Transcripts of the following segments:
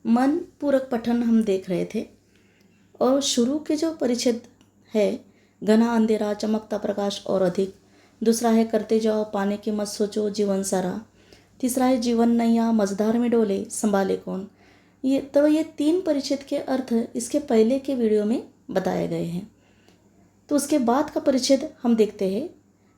मन पूरक पठन हम देख रहे थे और शुरू के जो परिच्छेद है, घना अंधेरा चमकता प्रकाश और अधिक। दूसरा है करते जाओ पाने की मत सोचो जीवन सारा। तीसरा है जीवन नैया मझधार में डोले संभाले कौन। ये 3 परिच्छेद के अर्थ इसके पहले के वीडियो में बताए गए हैं। तो उसके बाद का परिच्छेद हम देखते हैं।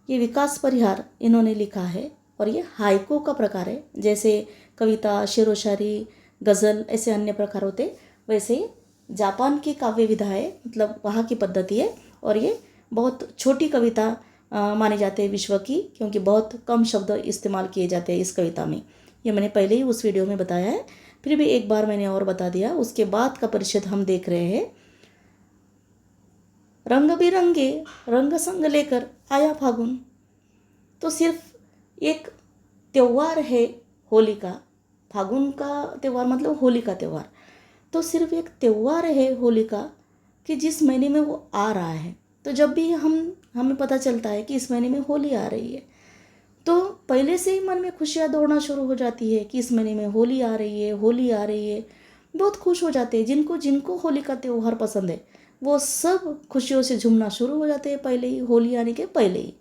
ये विकास परिहार इन्होंने लिखा है और ये हाइको का प्रकार है। जैसे कविता, शेरो शायरी, गज़ल ऐसे अन्य प्रकार होते, वैसे जापान की काव्य विधा है, मतलब वहाँ की पद्धति है। और ये बहुत छोटी कविता माने जाते हैं विश्व की, क्योंकि बहुत कम शब्द इस्तेमाल किए जाते हैं इस कविता में। ये मैंने पहले ही उस वीडियो में बताया है, फिर भी एक बार मैंने और बता दिया। उसके बाद का परिच्छेद हम देख रहे हैं। रंग बिरंगे रंग संग लेकर आया फागुन। तो सिर्फ एक त्यौहार है होली का, फागुन का त्यौहार मतलब होली का त्यौहार। तो सिर्फ एक त्यौहार है होली का कि जिस महीने में वो आ रहा है। तो जब भी हमें पता चलता है कि इस महीने में होली आ रही है, तो पहले से ही मन में खुशियाँ दौड़ना शुरू हो जाती है कि इस महीने में होली आ रही है, होली आ रही है। बहुत खुश हो जाते हैं। जिनको जिनको होली का त्यौहार पसंद है वो सब खुशियों से झूमना शुरू हो जाते हैं पहले ही, होली आने के पहले ही।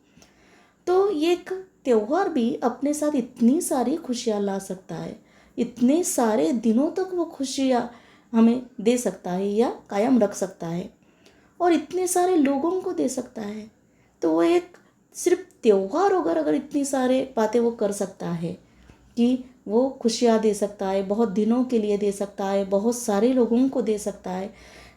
तो ये एक त्यौहार भी अपने साथ इतनी सारी खुशियाँ ला सकता है, इतने सारे दिनों तक वो खुशियाँ हमें दे सकता है या कायम रख सकता है और इतने सारे लोगों को दे सकता है। तो वो एक सिर्फ त्यौहार अगर इतनी सारे बातें वो कर सकता है कि वो खुशियाँ दे सकता है, बहुत दिनों के लिए दे सकता है, बहुत सारे लोगों को दे सकता है।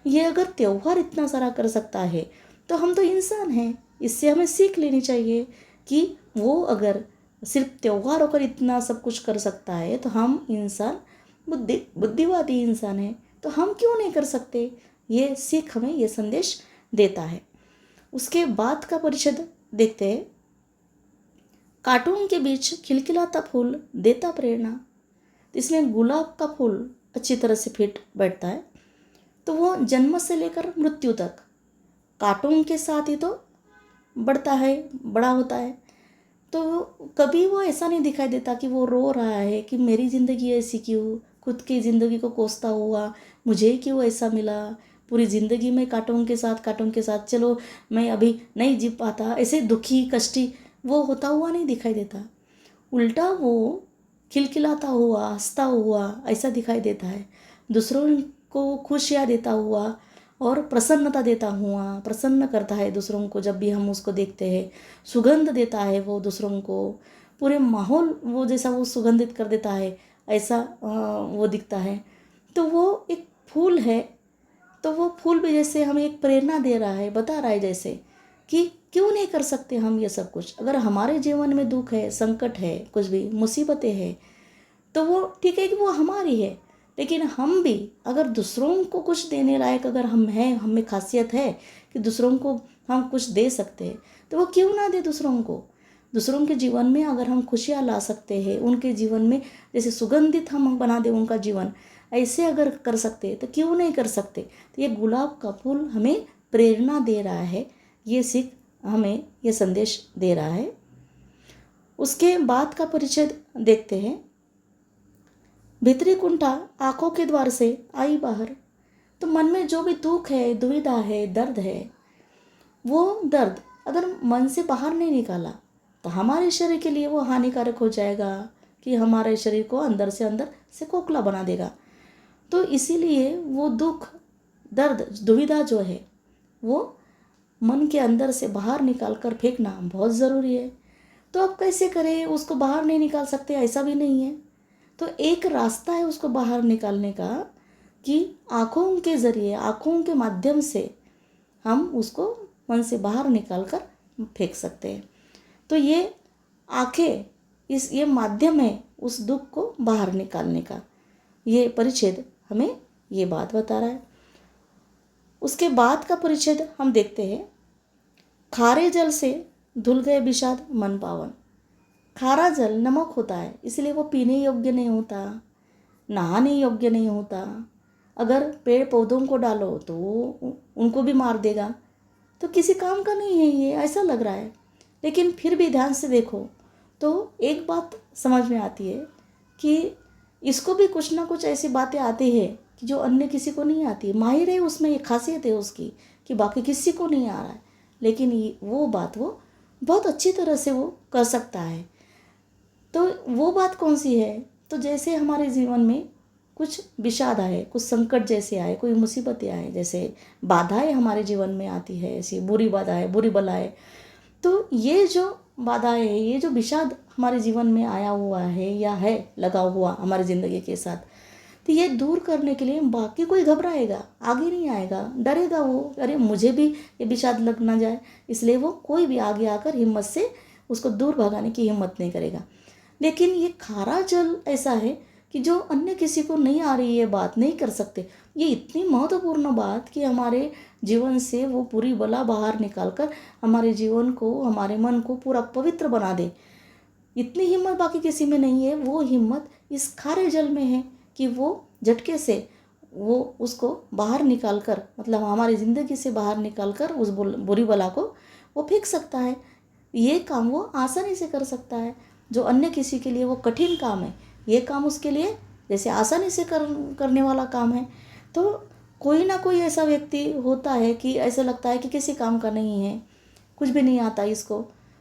ये अगर त्यौहार इतना सारा कर सकता है तो हम तो इंसान हैं। इससे हमें सीख लेनी चाहिए कि वो अगर सिर्फ त्यौहार होकर इतना सब कुछ कर सकता है तो हम इंसान बुद्धिवादी इंसान हैं, तो हम क्यों नहीं कर सकते। ये सीख हमें ये संदेश देता है। उसके बाद का परिच्छेद देखते हैं। कार्टून के बीच खिलखिलाता फूल देता प्रेरणा। इसमें गुलाब का फूल अच्छी तरह से फिट बैठता है। तो वो जन्म से लेकर मृत्यु तक कार्टून के साथ ही तो बढ़ता है, बड़ा होता है। तो कभी वो ऐसा नहीं दिखाई देता कि वो रो रहा है कि मेरी ज़िंदगी ऐसी क्यों, खुद की ज़िंदगी को कोसता हुआ मुझे क्यों ऐसा मिला, पूरी ज़िंदगी में कार्टून के साथ चलो मैं अभी नहीं जी पाता, ऐसे दुखी कष्टी वो होता हुआ नहीं दिखाई देता। उल्टा वो खिलखिलाता हुआ, हंसता हुआ ऐसा दिखाई देता है। दूसरों को खुशियाँ देता हुआ और प्रसन्नता देता हुआ, प्रसन्न करता है दूसरों को। जब भी हम उसको देखते हैं सुगंध देता है वो दूसरों को, पूरे माहौल वो जैसा वो सुगंधित कर देता है, ऐसा वो दिखता है। तो वो एक फूल है, तो वो फूल भी जैसे हमें एक प्रेरणा दे रहा है, बता रहा है जैसे कि क्यों नहीं कर सकते हम ये सब कुछ। अगर हमारे जीवन में दुख है, संकट है, कुछ भी मुसीबतें हैं, तो वो ठीक है कि वो हमारी है, लेकिन हम भी अगर दूसरों को कुछ देने लायक अगर हम हैं, हम में खासियत है कि दूसरों को हम कुछ दे सकते हैं, तो वो क्यों ना दे दूसरों को। दूसरों के जीवन में अगर हम खुशियाँ ला सकते हैं, उनके जीवन में जैसे सुगंधित हम बना दें उनका जीवन, ऐसे अगर कर सकते हैं तो क्यों नहीं कर सकते। तो ये गुलाब का फूल हमें प्रेरणा दे रहा है, ये सीख हमें ये संदेश दे रहा है। उसके बाद का परिच्छेद देखते हैं। भीतरी कुंठा आंखों के द्वार से आई बाहर। तो मन में जो भी दुख है, दुविधा है, दर्द है, वो दर्द अगर मन से बाहर नहीं निकाला तो हमारे शरीर के लिए वो हानिकारक हो जाएगा कि हमारे शरीर को अंदर से खोखला बना देगा। तो इसीलिए वो दुख, दर्द, दुविधा जो है वो मन के अंदर से बाहर निकाल कर फेंकना बहुत ज़रूरी है। तो अब कैसे करें, उसको बाहर नहीं निकाल सकते ऐसा भी नहीं है। तो एक रास्ता है उसको बाहर निकालने का कि आँखों के ज़रिए, आँखों के माध्यम से हम उसको मन से बाहर निकाल कर फेंक सकते हैं। तो ये आँखें ये माध्यम है उस दुख को बाहर निकालने का। ये परिच्छेद हमें ये बात बता रहा है। उसके बाद का परिच्छेद हम देखते हैं। खारे जल से धुल गए विषाद मन पावन। खारा जल नमक होता है, इसलिए वो पीने योग्य नहीं होता, नहाने योग्य नहीं होता। अगर पेड़ पौधों को डालो तो उनको भी मार देगा, तो किसी काम का नहीं है ये, ऐसा लग रहा है। लेकिन फिर भी ध्यान से देखो तो एक बात समझ में आती है कि इसको भी कुछ ना कुछ ऐसी बातें आती है कि जो अन्य किसी को नहीं आती। माहिर है उसमें, ये खासियत है उसकी कि बाकी किसी को नहीं आ रहा है, लेकिन वो बात वो बहुत अच्छी तरह से वो कर सकता है। तो वो बात कौन सी है? तो जैसे हमारे जीवन में कुछ विषाद आए, कुछ संकट जैसे आए, कोई मुसीबतें आए, जैसे बाधाएं हमारे जीवन में आती है, ऐसी बुरी बाधाएं, बुरी बलाएं, तो ये जो बाधाएं है, ये जो विषाद हमारे जीवन में आया हुआ है या है लगा हुआ हमारी ज़िंदगी के साथ, तो ये दूर करने के लिए बाकी कोई घबराएगा, आगे नहीं आएगा, डरेगा वो, अरे मुझे भी ये विषाद लग ना जाए, इसलिए वो कोई भी आगे आकर हिम्मत से उसको दूर भगाने की हिम्मत नहीं करेगा। लेकिन ये खारा जल ऐसा है कि जो अन्य किसी को नहीं आ रही है बात, नहीं कर सकते, ये इतनी महत्वपूर्ण बात कि हमारे जीवन से वो पूरी बला बाहर निकाल कर हमारे जीवन को, हमारे मन को पूरा पवित्र बना दे। इतनी हिम्मत बाकी किसी में नहीं है। वो हिम्मत इस खारे जल में है कि वो झटके से वो उसको बाहर निकाल कर, मतलब हमारी ज़िंदगी से बाहर निकाल कर उस बुरी बला को वो फेंक सकता है। ये काम वो आसानी से कर सकता है। जो अन्य किसी के लिए वो कठिन काम है, ये काम उसके लिए जैसे आसानी से करने वाला काम है। तो कोई ना कोई ऐसा व्यक्ति होता है कि ऐसा लगता है कि किसी काम का नहीं है, कुछ भी नहीं आता इसको,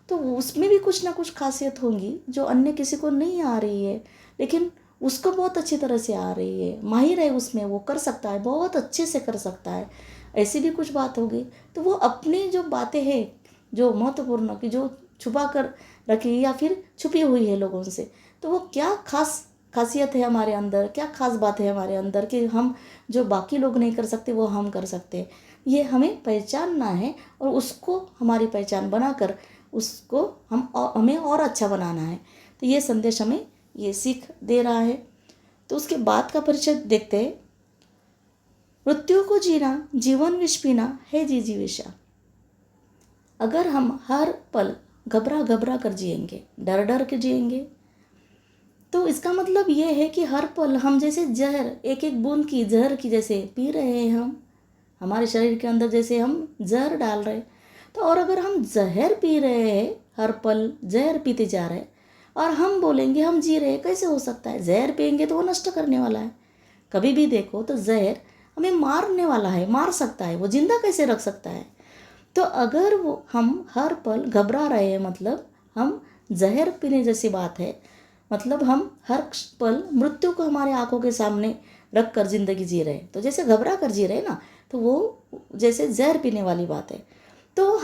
तो उसमें भी कुछ ना कुछ खासियत होंगी जो अन्य किसी को नहीं आ रही है, लेकिन उसको बहुत अच्छी तरह से आ रही है, माहिर है उसमें, वो कर सकता है, बहुत अच्छे से कर सकता है। ऐसी भी कुछ बात होगी। तो वो अपनी जो बातें हैं जो महत्वपूर्ण की, जो छुपा कर रखी या फिर छुपी हुई है लोगों से, तो वो क्या खासियत है हमारे अंदर, क्या खास बात है हमारे अंदर कि हम जो बाकी लोग नहीं कर सकते वो हम कर सकते हैं, ये हमें पहचानना है। और उसको हमारी पहचान बनाकर उसको हमें और अच्छा बनाना है। तो ये संदेश हमें ये सीख दे रहा है। तो उसके बाद का परिचय देखते हैं। मृत्यु को जीना जीवन विष पीना है जी विषा। अगर हम हर पल घबरा घबरा कर जिएंगे, डर डर के जिएंगे, तो इसका मतलब ये है कि हर पल हम जैसे जहर, एक एक बूंद की जहर की जैसे पी रहे हैं, हम हमारे शरीर के अंदर जैसे हम जहर डाल रहे हैं। तो और अगर हम जहर पी रहे हैं, हर पल जहर पीते जा रहे हैं, और हम बोलेंगे हम जी रहे हैं, कैसे हो सकता है? जहर पिएंगे तो वो नष्ट करने वाला है। कभी भी देखो तो जहर हमें मारने वाला है, मार सकता है, वो जिंदा कैसे रख सकता है? तो अगर वो हम हर पल घबरा रहे हैं, मतलब हम जहर पीने जैसी बात है। मतलब हम हर पल मृत्यु को हमारे आंखों के सामने रख कर जिंदगी जी रहे हैं, तो जैसे घबरा कर जी रहे हैं ना, तो वो जैसे जहर पीने वाली बात है। तो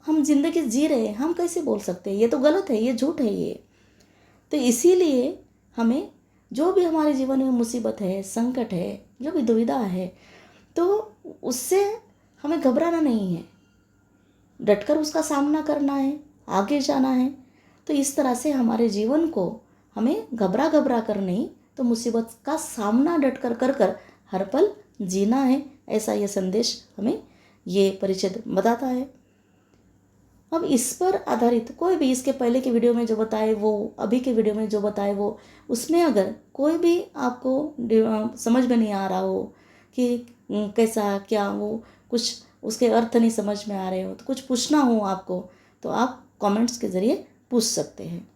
हम जिंदगी जी रहे हैं, हम कैसे बोल सकते हैं? ये तो गलत है, ये झूठ है ये। तो इसीलिए हमें जो भी हमारे जीवन में मुसीबत है, संकट है, जो भी दुविधा है, तो उससे हमें घबराना नहीं है, डटकर उसका सामना करना है, आगे जाना है। तो इस तरह से हमारे जीवन को हमें घबरा घबरा कर नहीं, तो मुसीबत का सामना डटकर कर कर हर पल जीना है। ऐसा ये संदेश हमें ये परिचय बताता है। अब इस पर आधारित कोई भी, इसके पहले के वीडियो में जो बताए वो, अभी के वीडियो में जो बताए वो, उसमें अगर कोई भी आपको समझ में नहीं आ रहा हो कि कैसा क्या, वो कुछ उसके अर्थ नहीं समझ में आ रहे हो, तो कुछ पूछना हो आपको, तो आप कमेंट्स के ज़रिए पूछ सकते हैं।